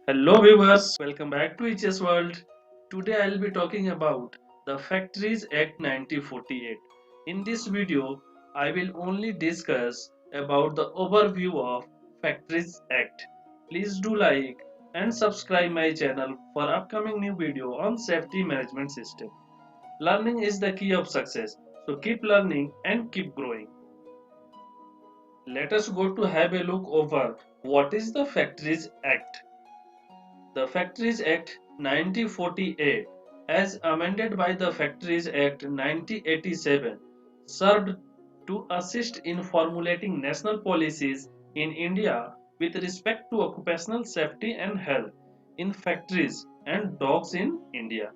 Hello viewers, welcome back to EHS World. Today I'll be talking about the Factories Act 1948. In this video, I will only discuss about the overview of Factories Act. Please do like and subscribe my channel for upcoming new video on safety management system. Learning is the key of success, so keep learning and keep growing. Let us go to have a look over what is the Factories Act. The Factories Act 1948, as amended by the Factories Act 1987, served to assist in formulating national policies in India with respect to occupational safety and health in factories and docks in India.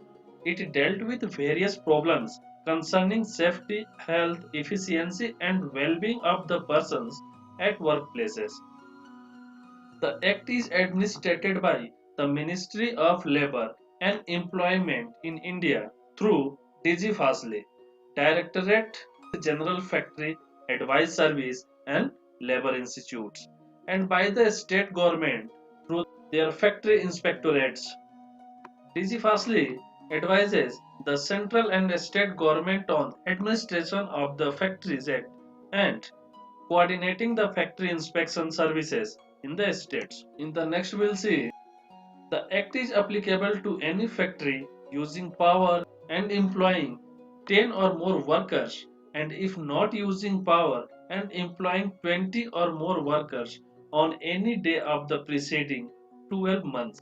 It dealt with various problems concerning safety, health, efficiency, and well being of the persons at workplaces. The Act is administered by the Ministry of Labour and Employment in India through DG Fazli, Directorate General Factory Advice Service and Labour Institutes, and by the state government through their factory inspectorates. DG Fazli advises the central and state government on administration of the Factories Act and coordinating the factory inspection services in the states. In the next we'll see the act is applicable to any factory using power and employing 10 or more workers, and if not using power and employing 20 or more workers on any day of the preceding 12 months,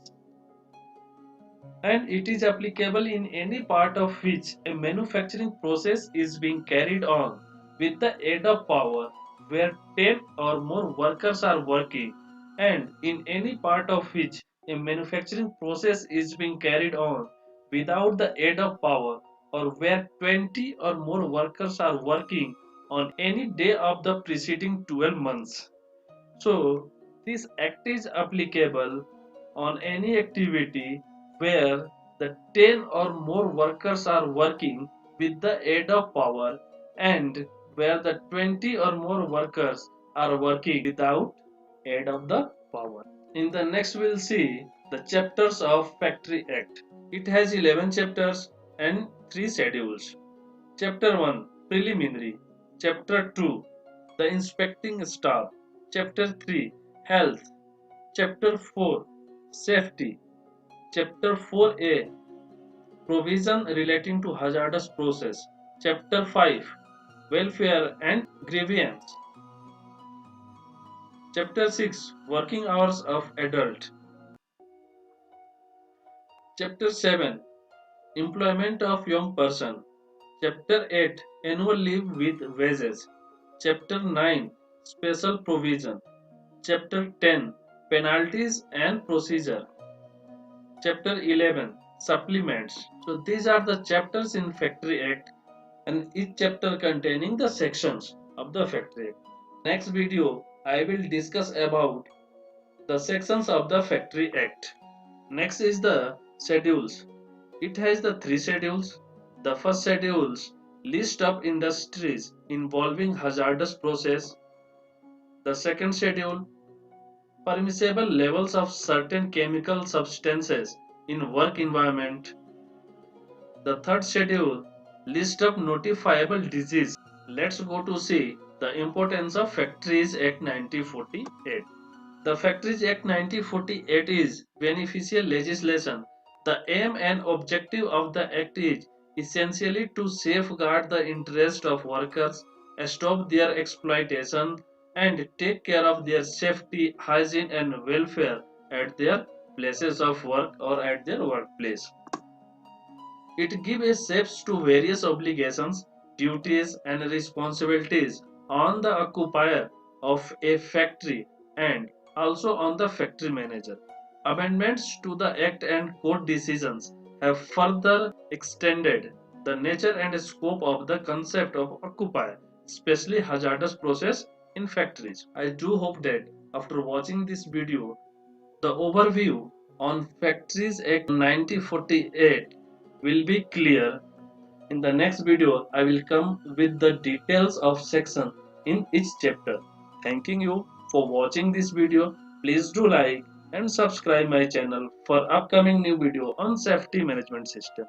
and it is applicable in any part of which a manufacturing process is being carried on with the aid of power where 10 or more workers are working, and in any part of which a manufacturing process is being carried on without the aid of power or where 20 or more workers are working on any day of the preceding 12 months. So, this act is applicable on any activity where the 10 or more workers are working with the aid of power and where the 20 or more workers are working without aid of the power. In the next we'll see the chapters of Factory Act. It has 11 chapters and 3 schedules. Chapter 1 Preliminary. Chapter 2 The Inspecting Staff. Chapter 3 Health. Chapter 4 Safety. Chapter 4A Provision relating to hazardous process. Chapter 5 Welfare and Grievance. Chapter 6 Working Hours of Adult. Chapter 7 Employment of Young Person. Chapter 8 Annual Leave with Wages. Chapter 9 Special Provision. Chapter 10 Penalties and Procedure. Chapter 11 Supplements. So these are the chapters in Factory Act, and each chapter containing the sections of the Factory Act. Next video I will discuss about the sections of the Factory Act. Next is the schedules. It has the 3 schedules. The first schedules list of industries involving hazardous process. The second schedule permissible levels of certain chemical substances in work environment. The third schedule list of notifiable disease. Let's go to see the importance of Factories Act 1948. The Factories Act 1948 is beneficial legislation. The aim and objective of the act is essentially to safeguard the interest of workers, stop their exploitation, and take care of their safety, hygiene, and welfare at their places of work or at their workplace. It gives shapes to various obligations, duties, and responsibilities on the occupier of a factory and also on the factory manager. Amendments to the Act and court decisions have further extended the nature and scope of the concept of occupier, especially hazardous process in factories. I do hope that after watching this video, the overview on Factories Act 1948 will be clear. In the next video, I will come with the details of section in each chapter. Thanking you for watching this video. Please do like and subscribe my channel for upcoming new video on safety management system.